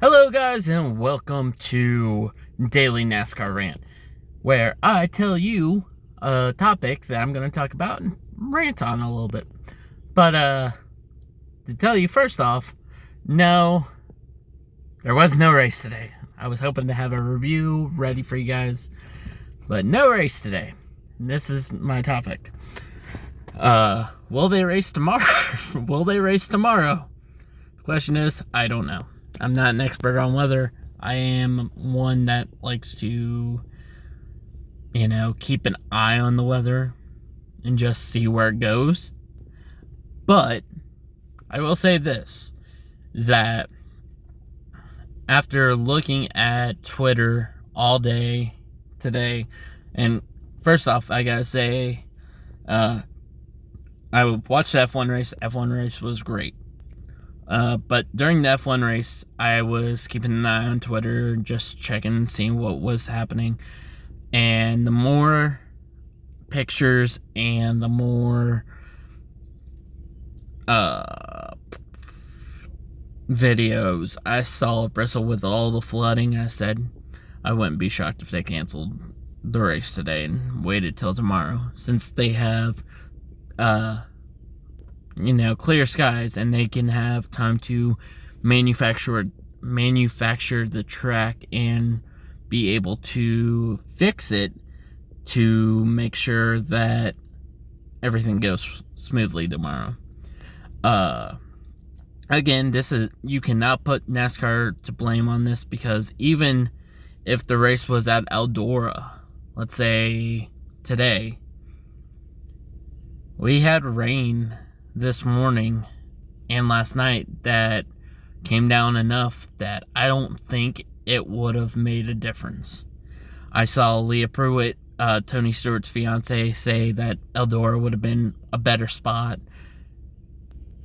Hello guys and welcome to Daily NASCAR Rant, where I tell you a topic that I'm going to talk about and rant on a little bit. But to tell you first off, no, there was no race today. I was hoping to have a review ready for you guys, but no race today. And this is my topic. Will they race tomorrow? Will they race tomorrow? The question is, I don't know. I'm not an expert on weather. I am one that likes to, keep an eye on the weather and just see where it goes. But I will say this, that after looking at Twitter all day today, and first off, I gotta say, I watched the F1 race. F1 race was great. But during the F1 race, I was keeping an eye on Twitter, just checking and seeing what was happening. And the more pictures and the more videos I saw of Bristol with all the flooding, I said I wouldn't be shocked if they canceled the race today and waited till tomorrow, since they have clear skies and they can have time to manufacture the track and be able to fix it to make sure that everything goes smoothly tomorrow. Again, you cannot put NASCAR to blame on this, because even if the race was at Eldora, let's say today, we had rain this morning and last night that came down enough that I don't think it would have made a difference. I saw Leah Pruitt, Tony Stewart's fiance, say that Eldora would have been a better spot.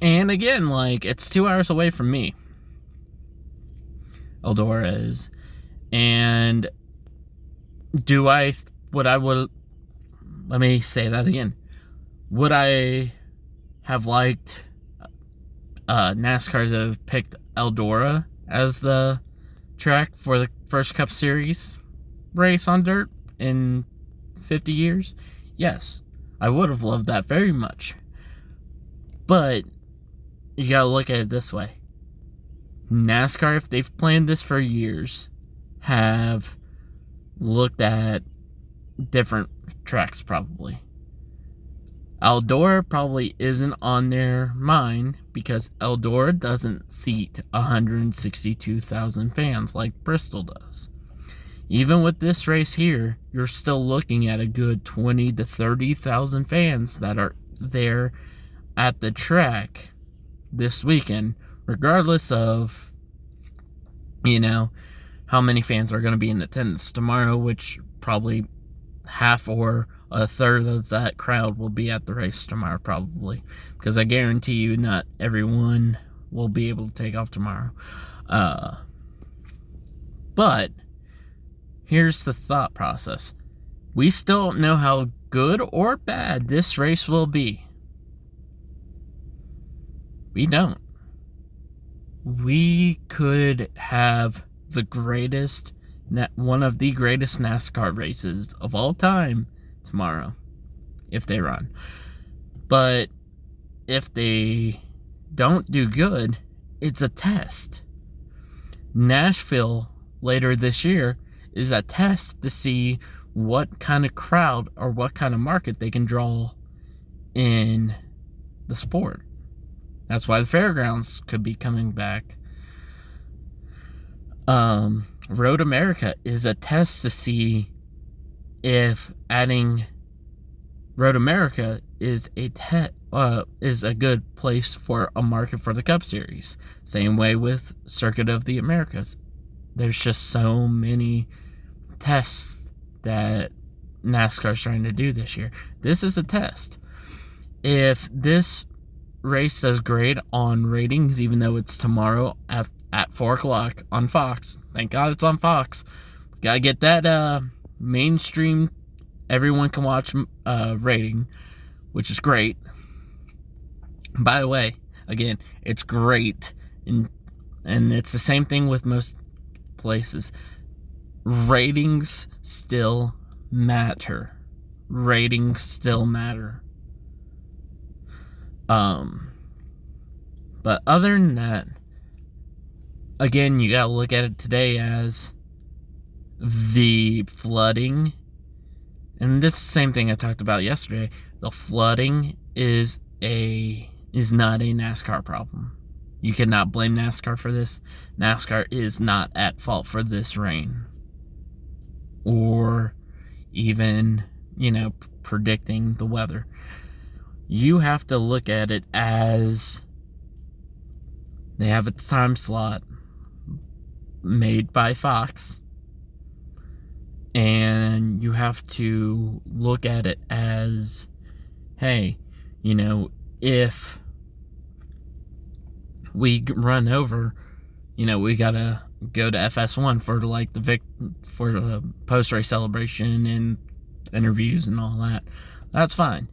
And again, it's 2 hours away from me. Eldora is. And let me say that again. Would I have liked NASCAR to have picked Eldora as the track for the first Cup Series race on dirt in 50 years? Yes, I would have loved that very much. But you gotta look at it this way. NASCAR, if they've planned this for years, have looked at different tracks probably. Eldora probably isn't on their mind because Eldora doesn't seat 162,000 fans like Bristol does. Even with this race here, you're still looking at a good 20 to 30,000 fans that are there at the track this weekend, regardless of, how many fans are going to be in attendance tomorrow, which probably half or a third of that crowd will be at the race tomorrow, probably, because I guarantee you not everyone will be able to take off tomorrow. But here's the thought process. We still don't know how good or bad this race will be. We don't. We could have one of the greatest NASCAR races of all time tomorrow, if they run. But if they don't do good, it's a test. Nashville later this year is a test to see what kind of crowd or what kind of market they can draw in the sport. That's why the fairgrounds could be coming back. Road America is a test to see if adding Road America is a good place for a market for the Cup Series. Same way with Circuit of the Americas. There's just so many tests that NASCAR's trying to do this year. This is a test. If this race does great on ratings, even though it's tomorrow at 4 o'clock on Fox. Thank God it's on Fox. Gotta get that mainstream, everyone can watch rating, which is great. By the way, again, it's great and it's the same thing with most places. Ratings still matter. Ratings still matter. But other than that, again, you gotta look at it today as the flooding, and this is the same thing I talked about yesterday. The flooding is not a NASCAR problem. You cannot blame NASCAR for this. NASCAR is not at fault for this rain. Or even, predicting the weather. You have to look at it as they have a time slot made by Fox. And you have to look at it as, hey, if we run over, we gotta go to FS1 for the post-race celebration and interviews and all that. That's fine.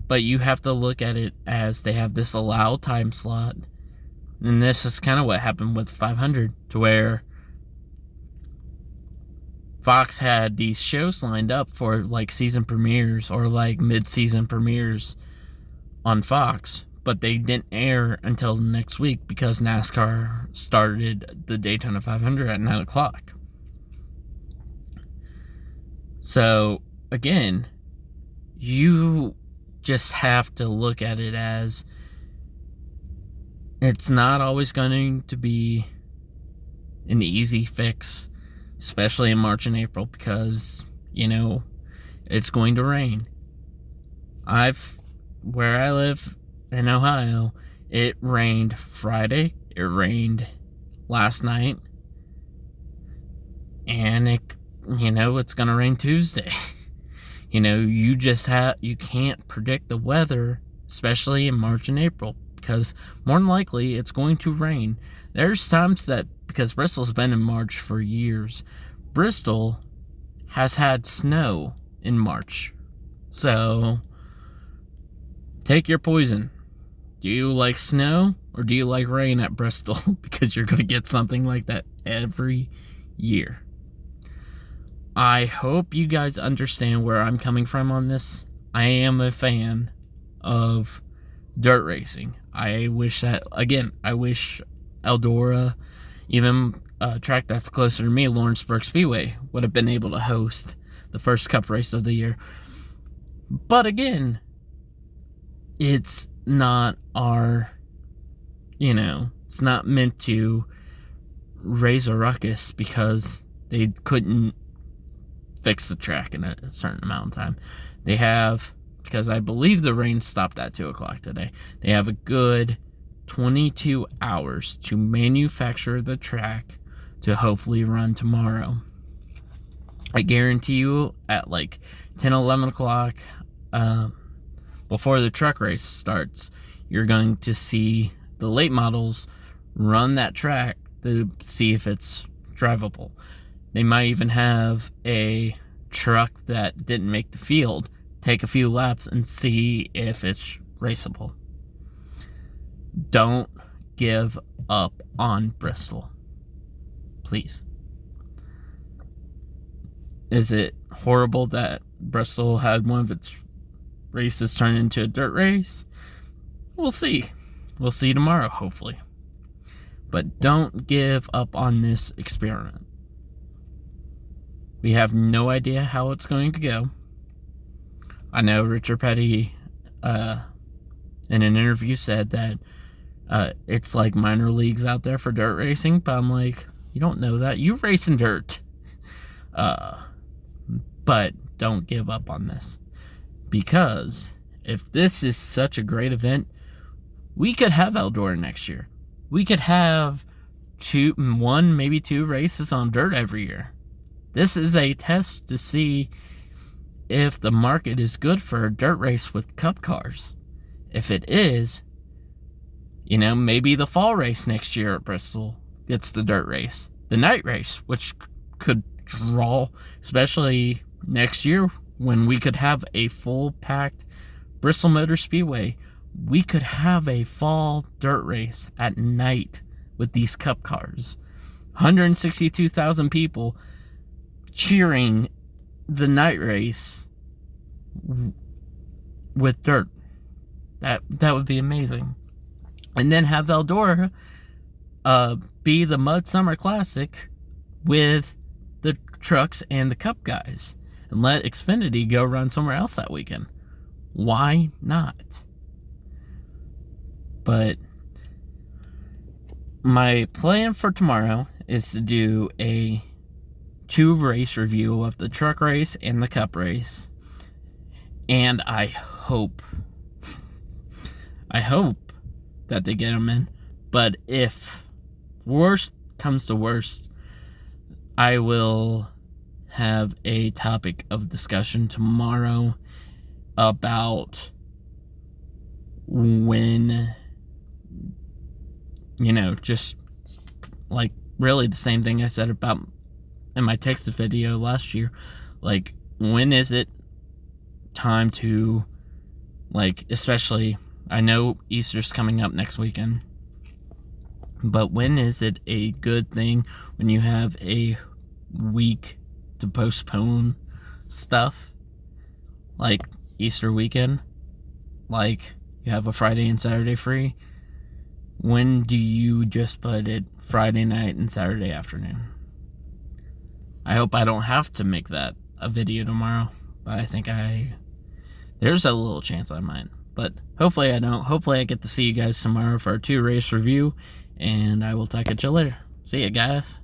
But you have to look at it as they have this allowed time slot. And this is kind of what happened with 500, to where Fox had these shows lined up for season premieres or mid-season premieres on Fox, but they didn't air until the next week because NASCAR started the Daytona 500 at 9 o'clock. So, again, you just have to look at it as it's not always going to be an easy fix, especially in March and April, because, it's going to rain. Where I live in Ohio, it rained Friday, it rained last night, and it's gonna rain Tuesday. You can't predict the weather, especially in March and April, because more than likely it's going to rain. There's times that, because Bristol's been in March for years, Bristol has had snow in March. So, take your poison. Do you like snow or do you like rain at Bristol? Because you're going to get something like that every year. I hope you guys understand where I'm coming from on this. I am a fan of dirt racing. I wish Eldora, even a track that's closer to me, Lawrenceburg Speedway, would have been able to host the first Cup race of the year. But again, it's not it's not meant to raise a ruckus because they couldn't fix the track in a certain amount of time. They have, because I believe the rain stopped at 2 o'clock today, they have a good 22 hours to manufacture the track to hopefully run tomorrow. I guarantee you at 10, 11 o'clock, before the truck race starts, you're going to see the late models run that track to see if it's drivable. They might even have a truck that didn't make the field take a few laps and see if it's raceable. Don't give up on Bristol. Please. Is it horrible that Bristol had one of its races turn into a dirt race? We'll see. We'll see tomorrow, hopefully. But don't give up on this experiment. We have no idea how it's going to go. I know Richard Petty, in an interview, said that it's like minor leagues out there for dirt racing, but I'm like, you don't know that. You race in dirt. But don't give up on this. Because if this is such a great event, we could have Eldora next year. We could have one, maybe two races on dirt every year. This is a test to see if the market is good for a dirt race with cup cars. If it is, maybe the fall race next year at Bristol gets the dirt race. The night race, which could draw, especially next year when we could have a full-packed Bristol Motor Speedway. We could have a fall dirt race at night with these cup cars. 162,000 people cheering the night race with dirt. That would be amazing. And then have Eldora be the Mud Summer Classic with the trucks and the cup guys. And let Xfinity go run somewhere else that weekend. Why not? But my plan for tomorrow is to do a 2-race review of the truck race and the cup race. And I hope that they get them in. But if worst comes to worst, I will have a topic of discussion tomorrow about when, just like really the same thing I said about in my text video last year. Like, when is it time to, especially, I know Easter's coming up next weekend, but when is it a good thing when you have a week to postpone stuff? Like Easter weekend, like you have a Friday and Saturday free. When do you just put it Friday night and Saturday afternoon? I hope I don't have to make that a video tomorrow, but I think there's a little chance I might. But hopefully I don't. Hopefully I get to see you guys tomorrow for our 2-race review, and I will talk at you later. See ya, guys.